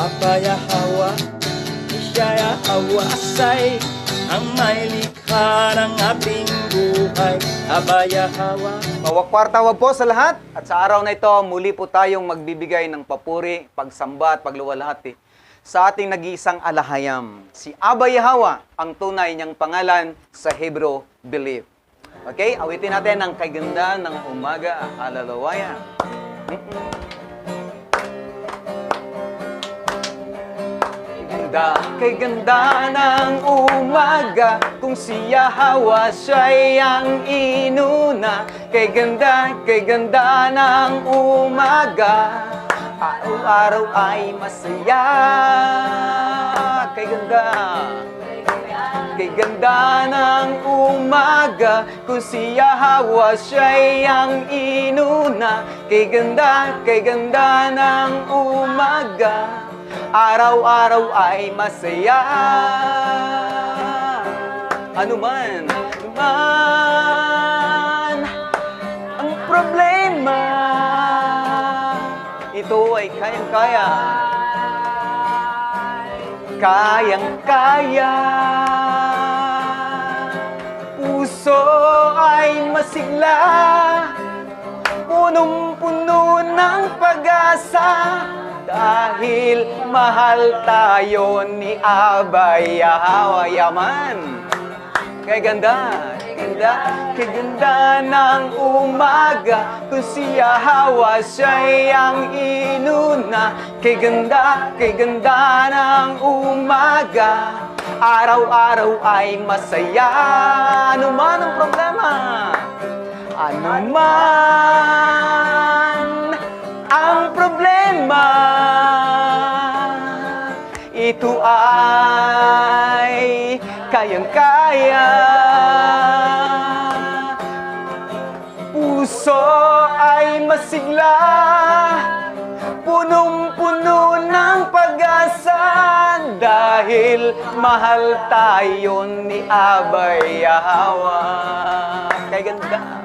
Abayahawa, Isayahawasay, ang may likha ng ating buhay. Abayahawa. Mawakwartawa po sa lahat. At sa araw na ito, muli po tayong magbibigay ng papuri, pagsamba at pagluwalhati sa ating nag-iisang alahayam. Si Abba Yahweh, ang tunay niyang pangalan sa Hebrew, believe. Okay, awitin natin ang kaganda ng umaga. Hallelujah. Kay ganda ng umaga, kung si Yahweh siya'y ang inuna. Kay ganda ng umaga, araw-araw ay masaya. Kay ganda ng umaga, kung si Yahweh siya'y ang inuna. Kay ganda ng umaga, araw-araw ay masaya. Anuman ang problema, ito ay kayang-kaya. Kayang-kaya. Puso ay masigla, punong-puno ng pag-asa. Dahil mahal tayo ni Abba Yahweh. Yaman. Kay ganda ng umaga, kung si Yahweh siya'y ang inuna. Kay ganda ng umaga, araw-araw ay masaya. Ano man ang problema, ano man ang problema, ito ay kayang-kaya. Puso ay masigla, punong-puno ng pag-asa. Dahil mahal tayo ni Abba Yahweh. Kay ganda.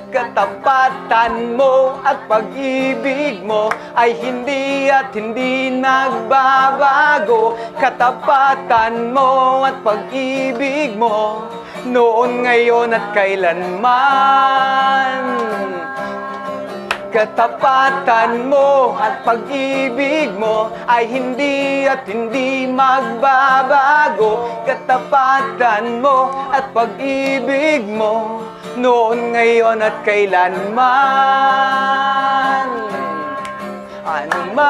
Katapatan mo at pag-ibig mo ay hindi at hindi nagbabago. Katapatan mo at pag-ibig mo noon, ngayon at kailanman. Katapatan mo at pag-ibig mo ay hindi at hindi magbabago. Katapatan mo at pag-ibig mo noon, ngayon at kailanman. Ano man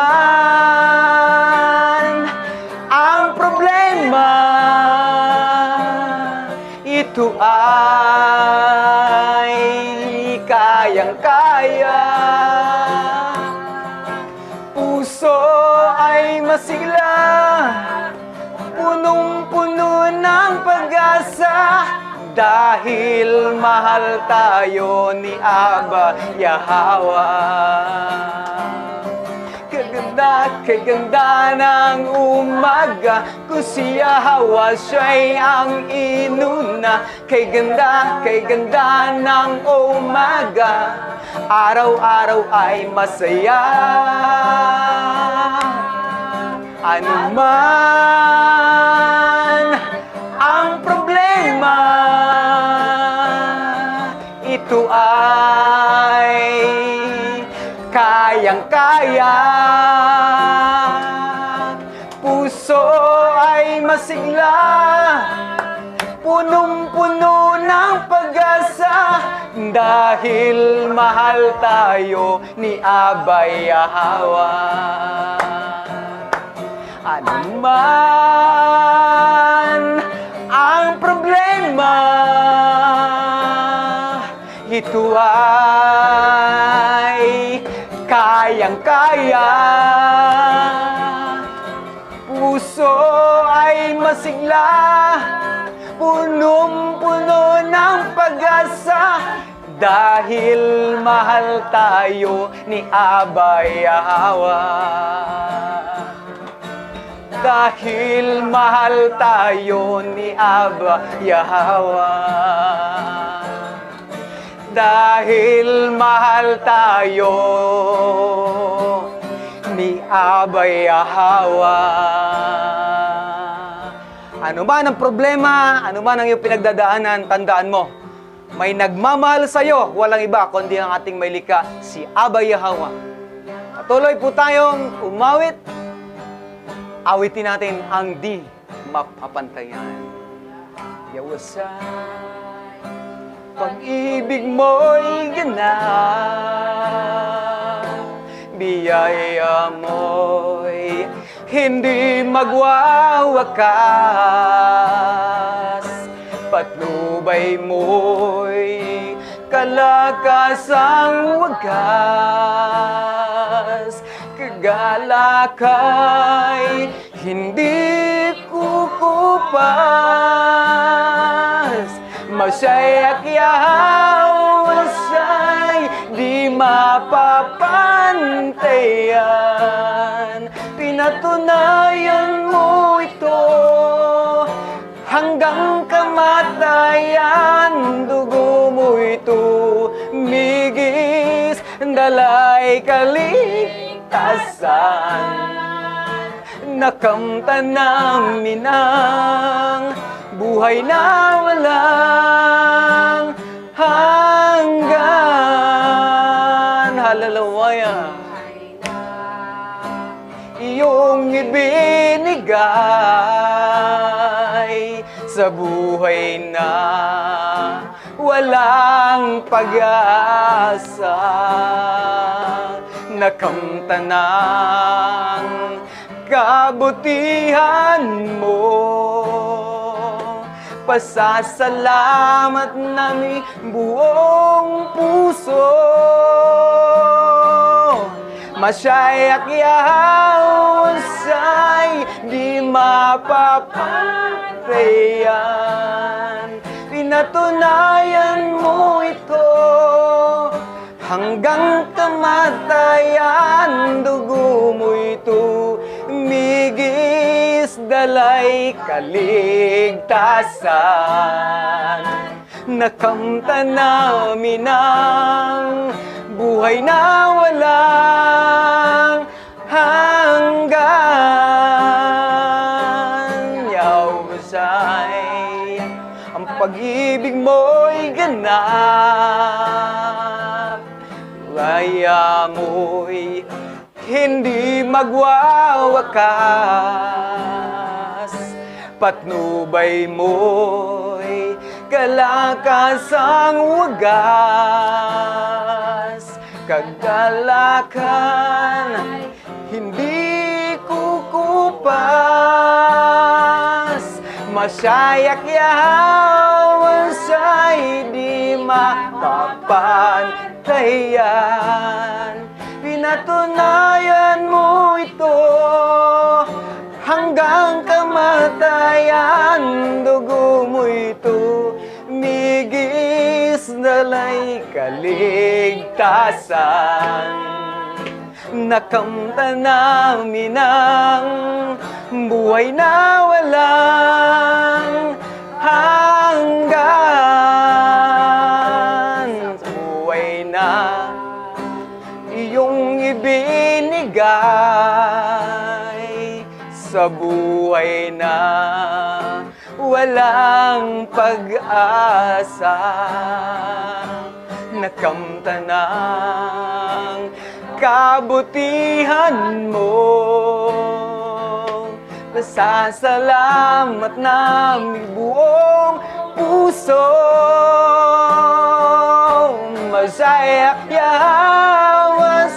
ang problema, ito ay kayang-kaya. Puso ay masigla, punong-puno ng pag-asa. Dahil mahal tayo ni Abba Yahweh. Kaganda ng umaga, kung si Yahweh siya'y ang inuna. Kay ganda ng umaga, araw-araw ay masaya. Ano man ang problema, ito ay kayang-kaya. Puso ay masigla, punong-puno ng pag-asa. Dahil mahal tayo ni Abba Yahweh. Ano man ang problema, ito ay kayang-kaya. Puso ay masigla, punong-puno ng pag-asa. Dahil mahal tayo ni Abba Yahweh. Dahil mahal tayo ni Abba Yahweh. Dahil mahal tayo ni Abay Yahawa. Ano man ang problema, ano man ang iyong pinagdadaanan, tandaan mo, may nagmamahal sa iyo, walang iba kundi ang ating may likha, si Abay Yahawa. Patuloy po tayong umawit. Awitin natin ang di mapapantayan. Yawasay, pag-ibig mo'y ganap, biyaya mo'y hindi magwawakas, patnubay mo'y kalakasang wagas, kagalakay hindi kukupas, masaya kiyawasay di mapapantayan. Pinatunayan mo ito hanggang kamatayan. Dugo mo ito migis, dalay kaligtasan. Nakamtan namin ang buhay na walang hanggan. Hallelujah. Iyong ibinigay sa buhay na walang pag-asa. Nakamtan ng kabutihan mo, pasasalamat namin buong puso. Masyayak yahusay di mapapantayan. Pinatunayan mo ito hanggang kamatayan. Dugo mo ito migis, dalay kaligtasan. Nakamtan namin ang buhay na walang hanggan. Yawasay, ang pag-ibig mo'y ganap, gaya mo'y hindi magwawakas, patnubay mo'y kalakasang wagas, kagalakan hindi kukupas, masyayak yawasay di mapapantayan. Pinatunayan mo ito hanggang kamatayan. Dugo mo ito migis, dalay kaligtasan. Nakamtan namin ang buhay na walang hanggan. Buhay na iyong ibinigay sa buhay na walang pag-asa. Nakamtan ng kabutihan mo, pasasalamat namin buong puso. Masayak yawasay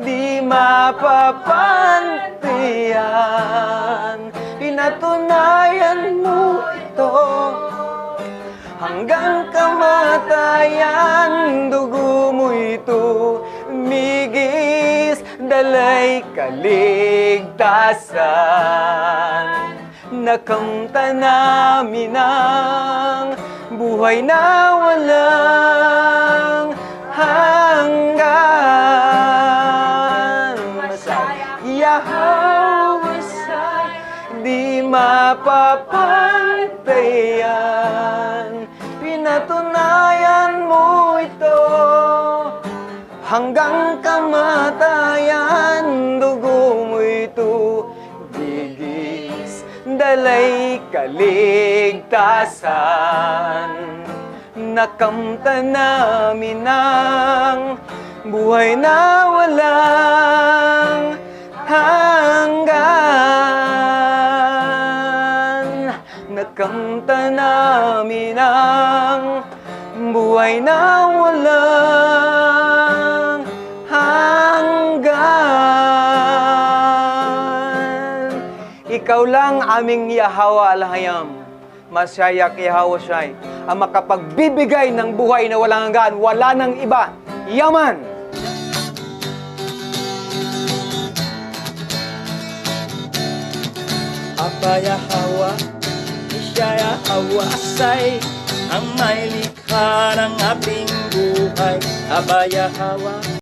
di mapapantayan. Pinatunayan mo ito hanggang kamatayan. Dugo mo ito migis, dalay kaligtasan. Nakamtan namin ang buhay na walang hanggan. Masaya yahusay di mapapantayan. Pinatunayan mo ito hanggang kamatayan. walay kaligtasan. Nakamta namin ang buhay na walang hanggan. Nakamta namin ang buhay na walang hanggan. Ikaw lang aming Yahweh Alhayam. Masyayak Yahweh Shai, ang makapagbibigay ng buhay na walang hanggan, wala nang iba. Yaman! Aba Yahweh, siya Yahweh Asay, ang may likha ng ating buhay. Aba Yahweh,